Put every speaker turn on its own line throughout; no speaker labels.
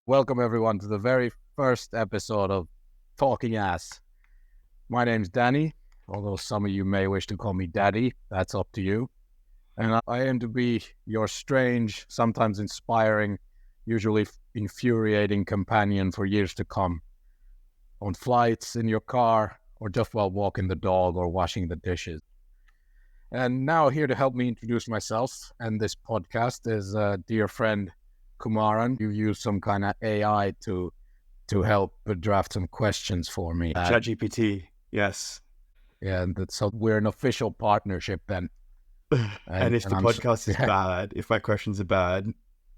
Welcome everyone to the very first episode of Talking Ass. My name's Danny, although some of you may wish to call me Daddy. That's up to you. And I aim to be your strange, sometimes inspiring, usually infuriating companion for years to come. On flights, in your car, or just while walking the dog or washing the dishes. And now here to help me introduce myself and this podcast is a dear friend Kumaran. You used some kind of AI to help draft some questions for me.
ChatGPT, yes.
Yeah, so we're an official partnership then.
And if the podcast is bad, if my questions are bad,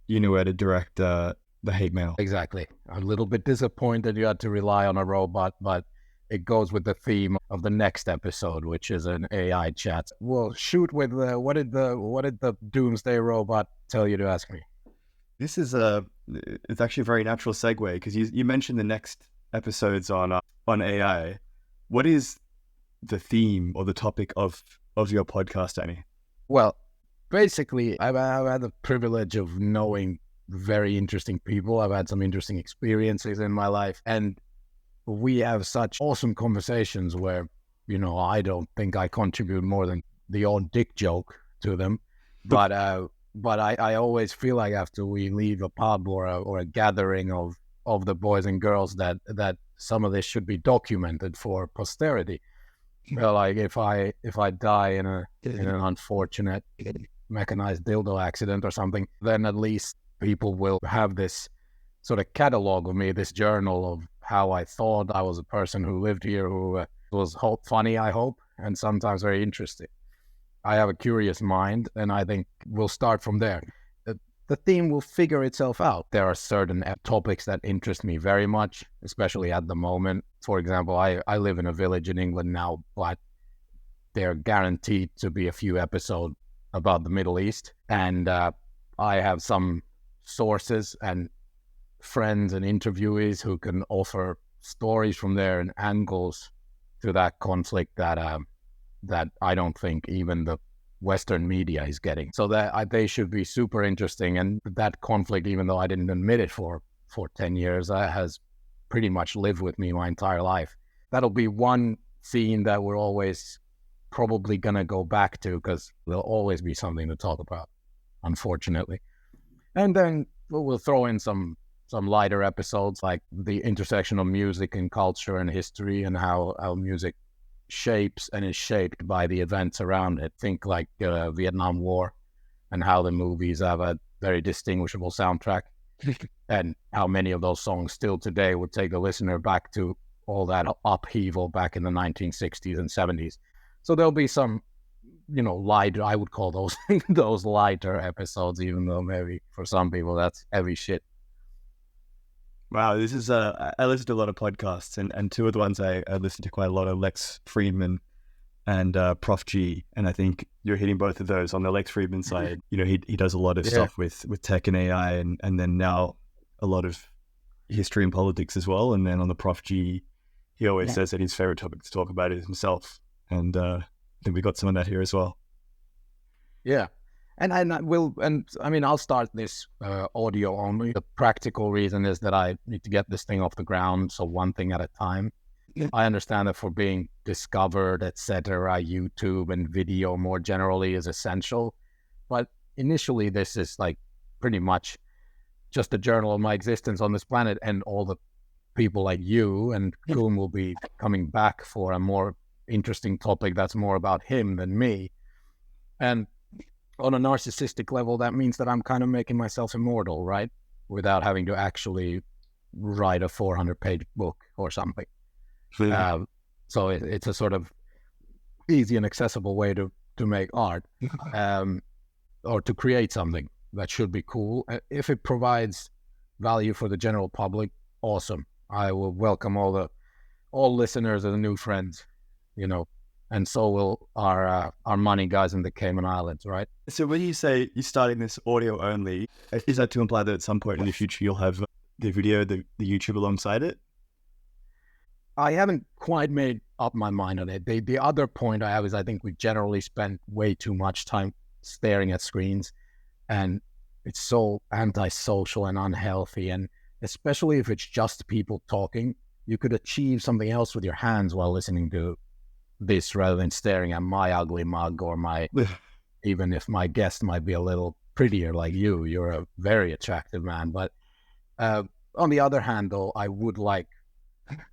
you know where to direct the hate mail.
Exactly. I'm a little bit disappointed you had to rely on a robot, but it goes with the theme of the next episode, which is an AI chat. We'll shoot with what did the doomsday robot tell you to ask me?
This is it's actually a very natural segue because you mentioned the next episodes on AI. What is the theme or the topic of your podcast, Danny?
Well, basically, I've had the privilege of knowing very interesting people. I've had some interesting experiences in my life, and we have such awesome conversations where, I don't think I contribute more than the odd dick joke to them, but I always feel like after we leave a pub or a gathering of the boys and girls that some of this should be documented for posterity. Well, like if I die in an unfortunate mechanized dildo accident or something, then at least people will have this sort of catalog of me, this journal of how I thought I was a person who lived here, who was funny, I hope, and sometimes very interesting. I have a curious mind, and I think we'll start from there. The theme will figure itself out. There are certain topics that interest me very much, especially at the moment. For example, I live in a village in England now, but they're guaranteed to be a few episodes about the Middle East. And I have some sources and friends and interviewees who can offer stories from there and angles to that conflict that I don't think even the Western media is getting. So that they should be super interesting. And that conflict, even though I didn't admit it for 10 years, has pretty much lived with me my entire life. That'll be one theme that we're always probably going to go back to because there'll always be something to talk about, unfortunately. And then we'll throw in some lighter episodes like the intersection of music and culture and history and how music shapes and is shaped by the events around it. Think like Vietnam War and how the movies have a very distinguishable soundtrack and how many of those songs still today would take the listener back to all that upheaval back in the 1960s and 70s. So there'll be some, lighter, I would call those those lighter episodes, even though maybe for some people that's heavy shit.
Wow, this is I listen to a lot of podcasts, and two of the ones I listen to quite a lot are Lex Friedman and Prof G, and I think you're hitting both of those. On the Lex Friedman side, he does a lot of stuff with tech and AI, and then now a lot of history and politics as well. And then on the Prof G, he always says that his favorite topic to talk about is himself, and I think we got some of that here as well.
Yeah. And I'll start this audio only. The practical reason is that I need to get this thing off the ground, so one thing at a time. I understand that for being discovered, etc., YouTube and video more generally is essential. But initially, this is like pretty much just a journal of my existence on this planet, and all the people like you and Kuhn will be coming back for a more interesting topic that's more about him than me. And on a narcissistic level, that means that I'm kind of making myself immortal, right? Without having to actually write a 400-page book or something. So it's a sort of easy and accessible way to make art or to create something that should be cool. If it provides value for the general public, awesome. I will welcome all listeners as new friends, and so will our money guys in the Cayman Islands, right?
So when you say you're starting this audio only, is that to imply that at some point in the future you'll have the video, the YouTube alongside it?
I haven't quite made up my mind on it. The other point I have is I think we generally spend way too much time staring at screens, and it's so antisocial and unhealthy, and especially if it's just people talking. You could achieve something else with your hands while listening to this rather than staring at my ugly mug or even if my guest might be a little prettier like you. You're a very attractive man. But on the other hand, though, I would like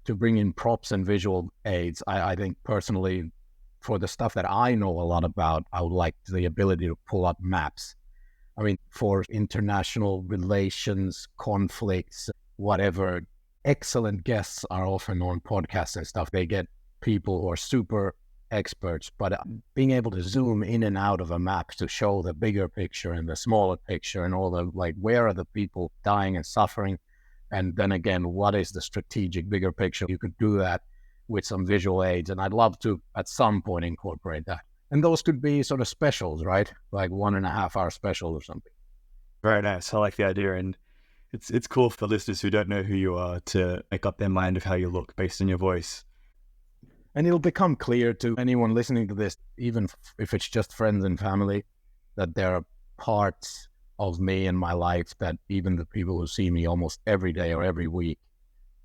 to bring in props and visual aids. I think personally, for the stuff that I know a lot about, I would like the ability to pull up maps. I mean, for international relations, conflicts, whatever, excellent guests are often on podcasts and stuff. They get people who are super experts, but being able to zoom in and out of a map to show the bigger picture and the smaller picture and all the, like, where are the people dying and suffering? And then again, what is the strategic bigger picture? You could do that with some visual aids. And I'd love to, at some point, incorporate that. And those could be sort of specials, right? Like 1.5 hour specials or something.
Very nice. I like the idea. And it's cool for listeners who don't know who you are to make up their mind of how you look based on your voice.
And it'll become clear to anyone listening to this, even if it's just friends and family, that there are parts of me in my life that even the people who see me almost every day or every week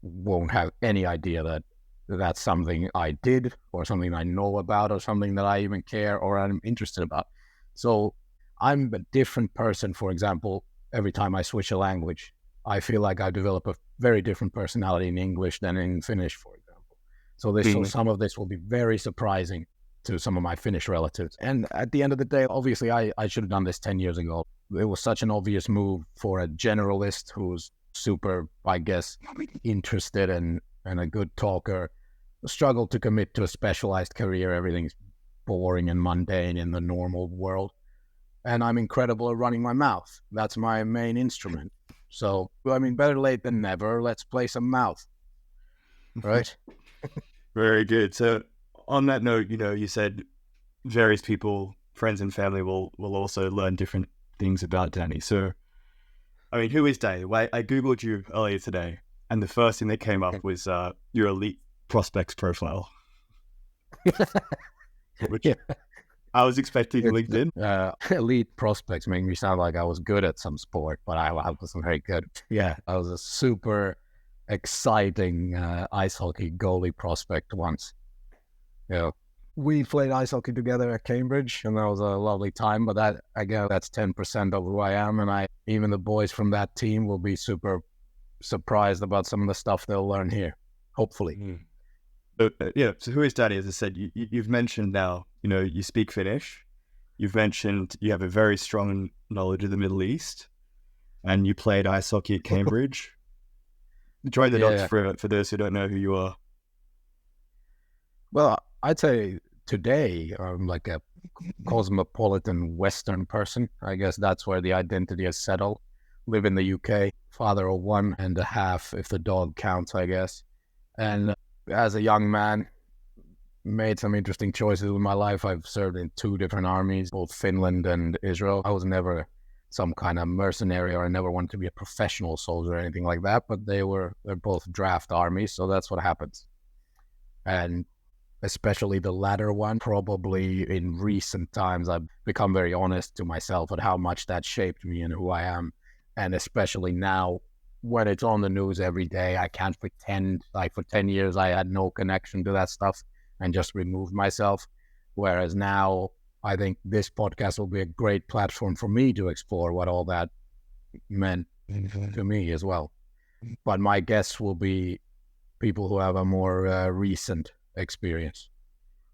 won't have any idea that that's something I did or something I know about or something that I even care or I'm interested about. So I'm a different person, for example, every time I switch a language. I feel like I develop a very different personality in English than in Finnish, for example. So some of this will be very surprising to some of my Finnish relatives. And at the end of the day, obviously, I should have done this 10 years ago. It was such an obvious move for a generalist who's super, I guess, interested and a good talker, struggled to commit to a specialized career. Everything's boring and mundane in the normal world. And I'm incredible at running my mouth. That's my main instrument. So, I mean, better late than never. Let's play some mouth. Right?
Very good. So on that note, you said various people, friends and family will also learn different things about Danny. So, I mean, who is Danny? Well, I Googled you earlier today, and the first thing that came up was your elite prospects profile. Which I was expecting LinkedIn.
Elite prospects make me sound like I was good at some sport, but I wasn't very good. Yeah, I was a super exciting ice hockey goalie prospect once. We played ice hockey together at Cambridge, and that was a lovely time. But that's 10% of who I am, and even the boys from that team will be super surprised about some of the stuff they'll learn here, hopefully.
So who is Danny? As I said, you've mentioned now, you speak Finnish. You've mentioned you have a very strong knowledge of the Middle East, and you played ice hockey at Cambridge. Join the dots for those who don't know who you are.
Well, I'd say today I'm like a cosmopolitan Western person. I guess that's where the identity is settled. Live in the UK, father of 1.5, if the dog counts, I guess. And as a young man, made some interesting choices in my life. I've served in 2 different armies, both Finland and Israel. I was never some kind of mercenary, or I never wanted to be a professional soldier or anything like that, but they're both draft armies, so that's what happens. And especially the latter one, probably in recent times, I've become very honest to myself at how much that shaped me and who I am. And especially now, when it's on the news every day, I can't pretend like for 10 years I had no connection to that stuff and just removed myself. Whereas now, I think this podcast will be a great platform for me to explore what all that meant to me as well. But my guests will be people who have a more recent experience.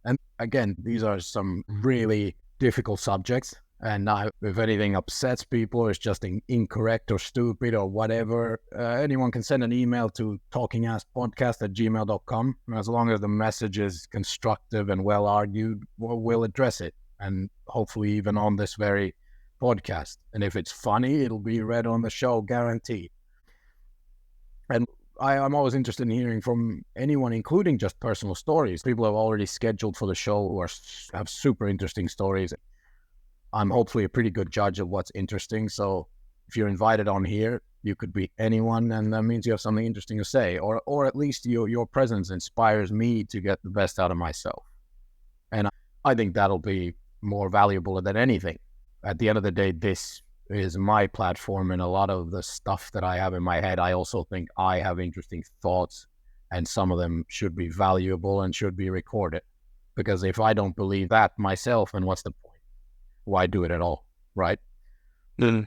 And again, these are some really difficult subjects. And now, if anything upsets people or is just incorrect or stupid or whatever, anyone can send an email to talkingasspodcast@gmail.com. As long as the message is constructive and well argued, we'll address it. And hopefully even on this very podcast. And if it's funny, it'll be read on the show, guaranteed. And I'm always interested in hearing from anyone, including just personal stories. People have already scheduled for the show who have super interesting stories. I'm hopefully a pretty good judge of what's interesting. So if you're invited on here, you could be anyone, and that means you have something interesting to say, or at least your presence inspires me to get the best out of myself. And I think that'll be more valuable than anything. At the end of the day, this is my platform, and a lot of the stuff that I have in my head, I also think I have interesting thoughts, and some of them should be valuable and should be recorded. Because if I don't believe that myself, then what's the point? Why do it at all, right?
Mm.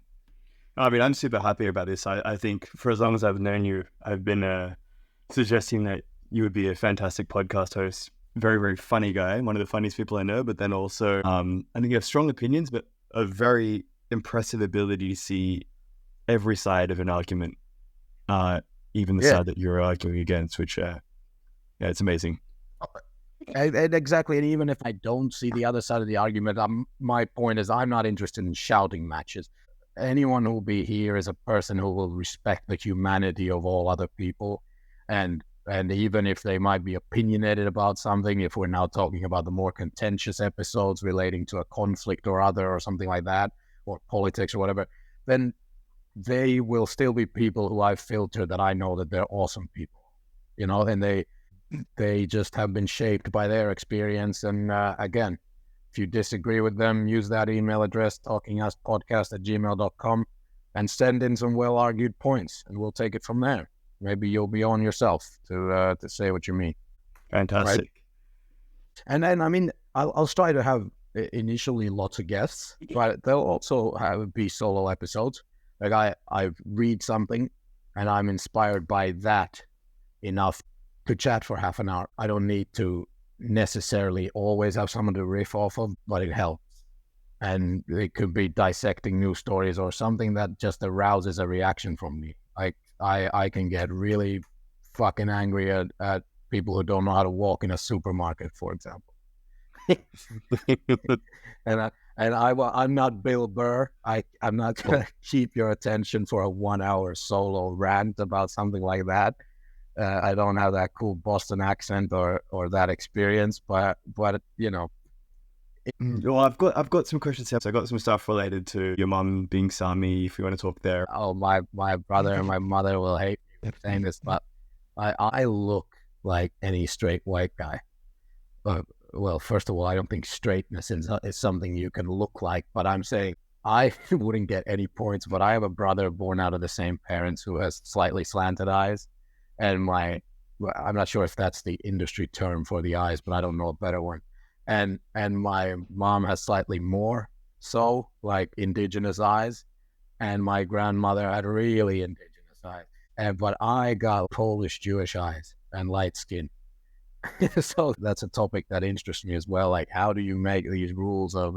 I mean, I'm super happy about this. I think for as long as I've known you, I've been suggesting that you would be a fantastic podcast host. Very, very funny guy, one of the funniest people I know, but then also, I think you have strong opinions, but a very impressive ability to see every side of an argument, even the side that you're arguing against, which, it's amazing.
And exactly. And even if I don't see the other side of the argument, my point is I'm not interested in shouting matches. Anyone who will be here is a person who will respect the humanity of all other people. And even if they might be opinionated about something, if we're now talking about the more contentious episodes relating to a conflict or other or something like that, or politics or whatever, then they will still be people who I've filtered that I know that they're awesome people, and they just have been shaped by their experience. And again, if you disagree with them, use that email address, talkinguspodcast@gmail.com, and send in some well-argued points, and we'll take it from there. Maybe you'll be on yourself to say what you mean.
Fantastic.
Right? And then, I mean, I'll try to have initially lots of guests, but they'll also be solo episodes. Like I read something, and I'm inspired by that enough to chat for half an hour. I don't need to necessarily always have someone to riff off of, but it helps. And it could be dissecting news stories or something that just arouses a reaction from me. Like I can get really fucking angry at people who don't know how to walk in a supermarket, for example. I'm not Bill Burr. I'm not going to keep your attention for a 1 hour solo rant about something like that. I don't have that cool Boston accent or that experience, but
Well, I've got some questions here. So I got some stuff related to your mum being Sami, if you want to talk there.
Oh, my brother and my mother will hate me for saying this, but I look like any straight white guy. Well, first of all, I don't think straightness is something you can look like, but I'm saying I wouldn't get any points, but I have a brother born out of the same parents who has slightly slanted eyes. And I'm not sure if that's the industry term for the eyes, but I don't know a better one. And my mom has slightly more so, like indigenous eyes, and my grandmother had really indigenous eyes. But I got Polish Jewish eyes and light skin. So that's a topic that interests me as well. Like, how do you make these rules of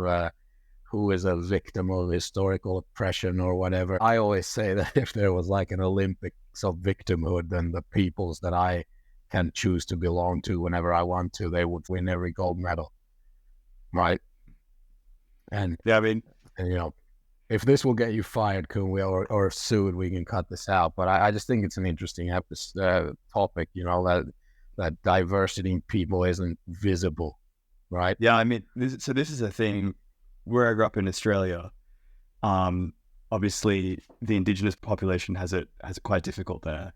who is a victim of historical oppression or whatever? I always say that if there was like an Olympics of victimhood, then the peoples that I can choose to belong to whenever I want to, they would win every gold medal, right? And
yeah, I mean,
if this will get you fired, Kun, or sued, we can cut this out. But I just think it's an interesting topic, that diversity in people isn't visible, right?
Yeah, I mean, this is a thing. Where I grew up in Australia, obviously the indigenous population has it quite difficult there,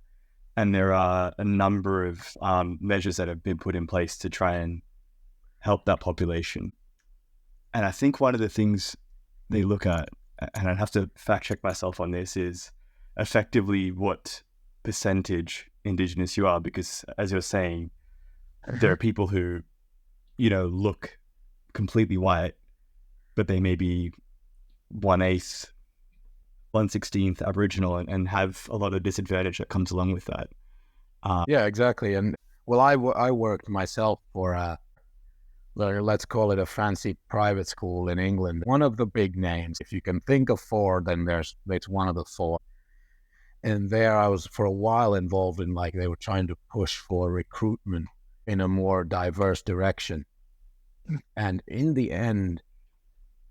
and there are a number of measures that have been put in place to try and help that population. And I think one of the things they look at, and I'd have to fact check myself on this, is effectively what percentage indigenous you are, because as you're saying, there are people who, look completely white, but they may be 1/8, 1/16 Aboriginal and have a lot of disadvantage that comes along with that.
Yeah, exactly. And well, I worked myself for let's call it a fancy private school in England. One of the big names, if you can think of four, then it's one of the four. And there I was for a while involved in, like, they were trying to push for recruitment in a more diverse direction. And in the end,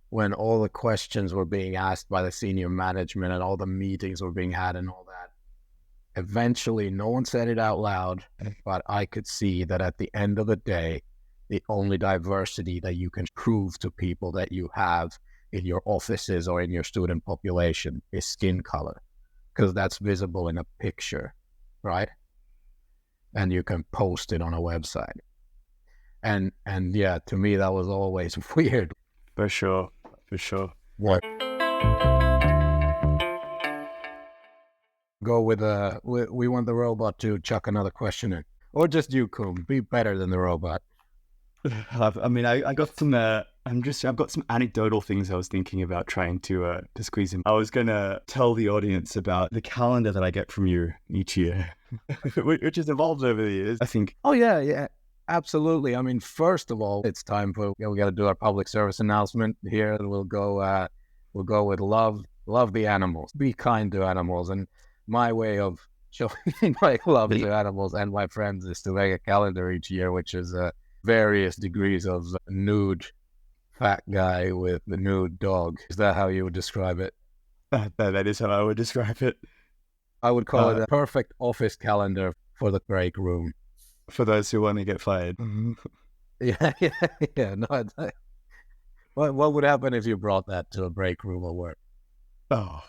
when all the questions were being asked by the senior management and all the meetings were being had and all that, eventually no one said it out loud, but I could see that at the end of the day, the only diversity that you can prove to people that you have in your offices or in your student population is skin color, because that's visible in a picture, right? And you can post it on a website. And yeah, to me, that was always weird.
For sure.
What? go with we want the robot to chuck another question in, or just you, Kum, be better than the robot.
I mean, I got some. I've got some anecdotal things I was thinking about trying to squeeze in. I was gonna tell the audience about the calendar that I get from you each year, which has evolved over the years. I think.
Oh yeah, absolutely. I mean, first of all, it's time for we got to do our public service announcement here, and we'll go with love the animals, be kind to animals, and my way of showing my love to animals and my friends is to make a calendar each year, which is various degrees of nude fat guy with the nude dog. Is that how you would describe it?
That is how I would describe it.
I would call it a perfect office calendar for the break room.
For those who want to get fired.
Yeah. No, what would happen if you brought that to a break room or work?
Oh,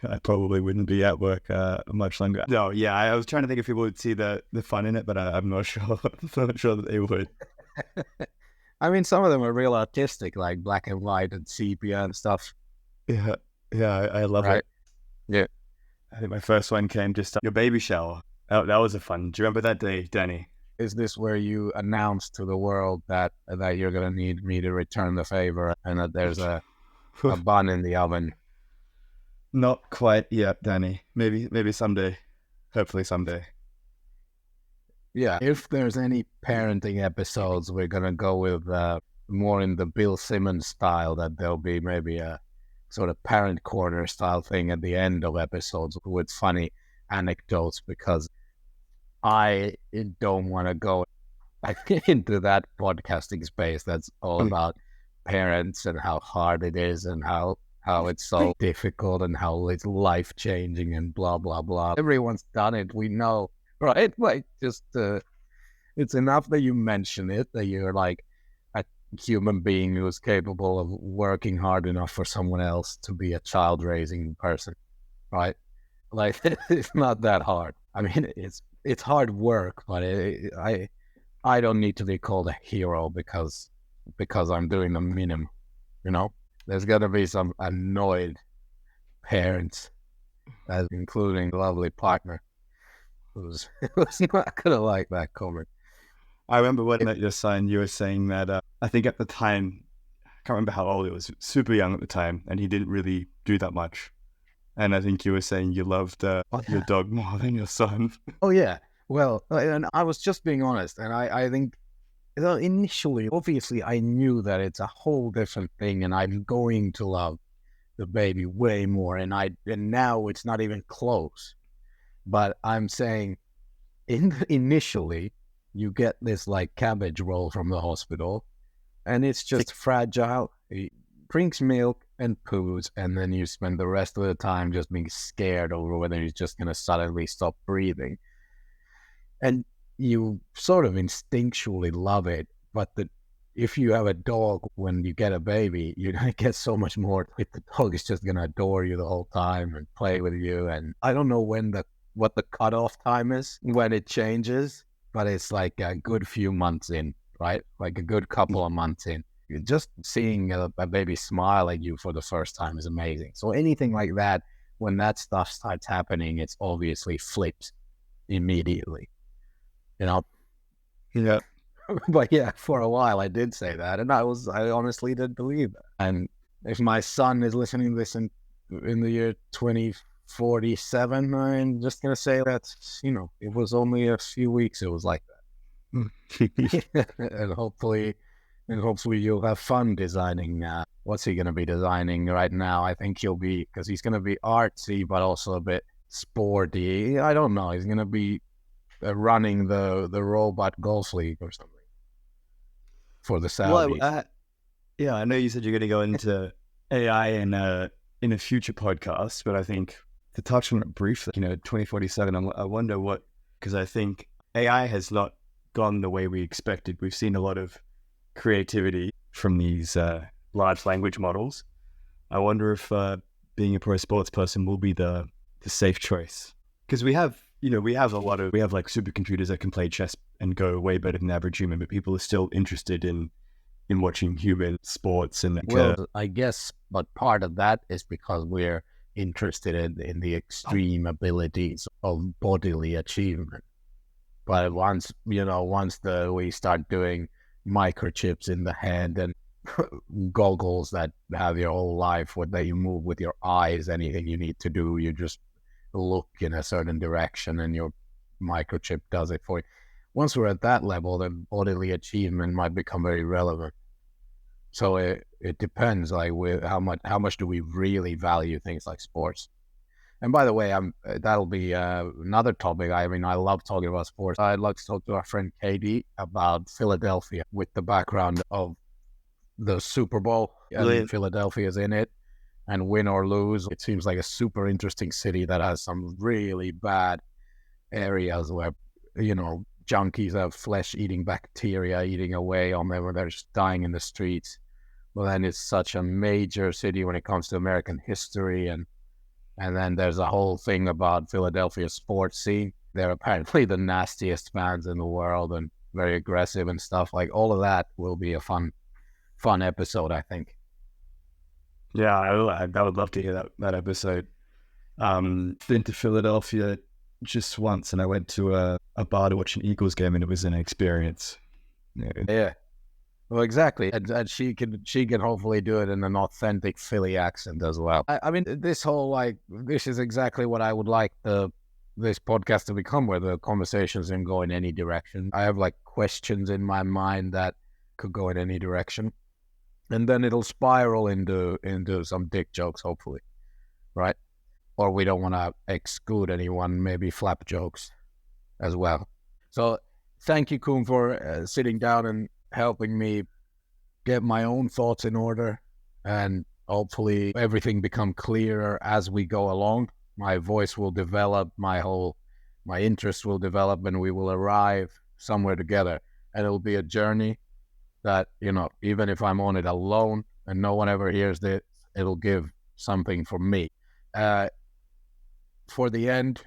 I probably wouldn't be at work much longer. No, yeah, I was trying to think if people would see the fun in it, but I'm not sure. I'm not sure that they would.
I mean, some of them are real artistic, like black and white and sepia and stuff.
Yeah, I love it.
Yeah.
I think my first one came just your baby shower. That was a fun. Do you remember that day, Danny?
Is this where you announce to the world that you're going to need me to return the favor and that there's a bun in the oven?
Not quite yet, Danny. Maybe someday. Hopefully someday.
Yeah. If there's any parenting episodes, we're going to go with more in the Bill Simmons style, that there'll be maybe a sort of parent corner style thing at the end of episodes with funny anecdotes, because I don't want to go into that podcasting space that's all about parents and how hard it is and how it's so difficult and how it's life-changing and blah, blah, blah. Everyone's done it. We know, right? Like, just it's enough that you mention it, that you're like a human being who's capable of working hard enough for someone else to be a child-raising person, right? Like, it's not that hard. I mean, it's hard work, but I don't need to be called a hero because I'm doing the minimum, you know? There's got to be some annoyed parents, including the lovely partner, who's not going to like that comment.
I remember when at your son, you were saying that, I think at the time, I can't remember how old he was, super young at the time, and he didn't really do that much. And I think you were saying you loved your dog more than your son.
Oh, yeah. Well, and I was just being honest, and I think, initially, obviously, I knew that it's a whole different thing, and I'm going to love the baby way more, and now it's not even close. But I'm saying, initially, you get this like cabbage roll from the hospital, and it's just fragile. It drinks milk and poos, and then you spend the rest of the time just being scared over whether he's just going to suddenly stop breathing. And you sort of instinctually love it, but if you have a dog, when you get a baby, you're going to get so much more. The dog is just going to adore you the whole time and play with you. And I don't know what the cutoff time is when it changes, but it's like a good few months in, right? Like a good couple of months in. Just seeing a baby smile at you for the first time is amazing. So anything like that, when that stuff starts happening, it's obviously flipped immediately. You know?
Yeah.
But yeah, for a while I did say that, and I honestly did believe that. And if my son is listening to this in the year 2047, I'm just gonna say that, it was only a few weeks it was like that. and hopefully you'll have fun designing. What's he gonna be designing right now? I think because he's gonna be artsy, but also a bit sporty. I don't know. He's gonna be running the robot golf league or something for the Saudis.
Well, yeah, I know you said you're going to go into AI in a future podcast, but I think to touch on it briefly, 2047, I wonder because I think AI has not gone the way we expected. We've seen a lot of creativity from these large language models. I wonder if being a pro sports person will be the safe choice, because we have like supercomputers that can play chess and go way better than the average human, but people are still interested in watching human sports. And
well, I guess, but part of that is because we're interested in the extreme abilities of bodily achievement. But once we start doing microchips in the head and goggles that have your whole life, that you move with your eyes, anything you need to do, you just look in a certain direction and your microchip does it for you. Once we're at that level, then bodily achievement might become very relevant. So it depends, like, with how much do we really value things like sports. And by the way, that'll be another topic. I mean, I love talking about sports. I'd like to talk to our friend Katie about Philadelphia with the background of the Super Bowl. And Philadelphia's in it, and win or lose, it seems like a super interesting city that has some really bad areas where, junkies have flesh-eating bacteria eating away on them, and they're just dying in the streets. Well, then it's such a major city when it comes to American history, and then there's a whole thing about Philadelphia's sports scene. They're apparently the nastiest fans in the world and very aggressive and stuff. Like, all of that will be a fun episode, I think.
Yeah, I would love to hear that episode. Been to Philadelphia just once, and I went to a bar to watch an Eagles game, and it was an experience.
Yeah. Well, exactly, and she can hopefully do it in an authentic Philly accent as well. I mean, this is exactly what I would like this podcast to become, where the conversations can go in any direction. I have questions in my mind that could go in any direction, and then it'll spiral into some dick jokes, hopefully, right? Or we don't want to exclude anyone, maybe flap jokes as well. So thank you, Koen, for sitting down and helping me get my own thoughts in order, and hopefully everything become clearer as we go along. My voice will develop, my interest will develop, and we will arrive somewhere together. And it'll be a journey that, even if I'm on it alone and no one ever hears this, it'll give something for me. For the end,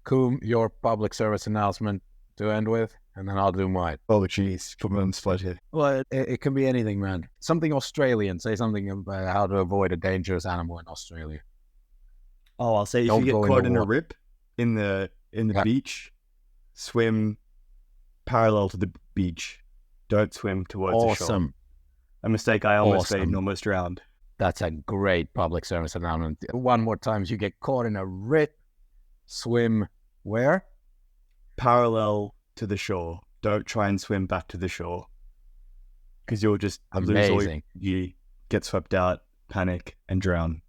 Koen, your public service announcement to end with, and then I'll do mine.
Oh, geez, problems flooded.
Well, it can be anything, man. Something Australian. Say something about how to avoid a dangerous animal in Australia.
Oh, I'll say, if you get caught in a rip in the beach, swim parallel to the beach. Don't swim towards the shore.
Awesome.
A mistake I almost made and almost drowned.
That's a great public service announcement. One more time, you get caught in a rip, swim where?
Parallel to the shore. Don't try and swim back to the shore, because you'll just
amazing.
You get swept out, panic, and drown.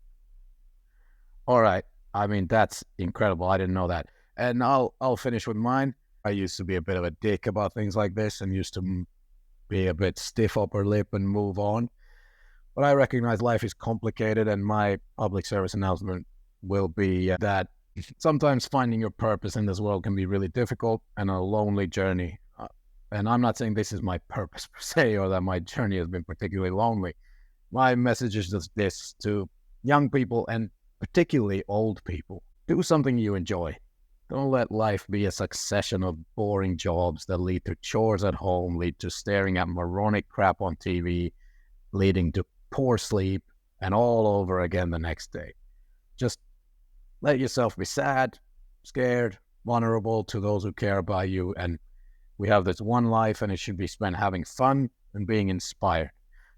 All right. I mean, that's incredible. I didn't know that. And I'll finish with mine. I used to be a bit of a dick about things like this and used to be a bit stiff upper lip and move on. But I recognize life is complicated, and my public service announcement will be that sometimes finding your purpose in this world can be really difficult and a lonely journey. And I'm not saying this is my purpose per se, or that my journey has been particularly lonely. My message is just this to young people, and particularly old people. Do something you enjoy. Don't let life be a succession of boring jobs that lead to chores at home, lead to staring at moronic crap on TV, leading to poor sleep, and all over again the next day. Just let yourself be sad, scared, vulnerable to those who care about you. And we have this one life, and it should be spent having fun and being inspired.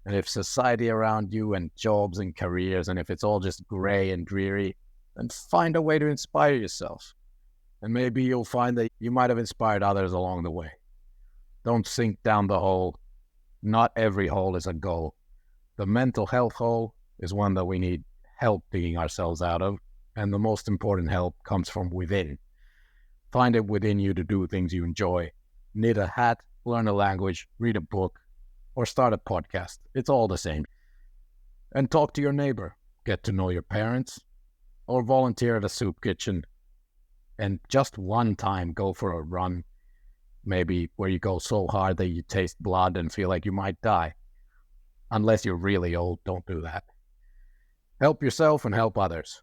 And if society around you and jobs and careers, and if it's all just gray and dreary, then find a way to inspire yourself. And maybe you'll find that you might have inspired others along the way. Don't sink down the hole. Not every hole is a goal. The mental health hole is one that we need help digging ourselves out of. And the most important help comes from within. Find it within you to do things you enjoy. Knit a hat, learn a language, read a book, or start a podcast. It's all the same. And talk to your neighbor. Get to know your parents. Or volunteer at a soup kitchen. And just one time, go for a run, maybe where you go so hard that you taste blood and feel like you might die. Unless you're really old, don't do that. Help yourself and help others.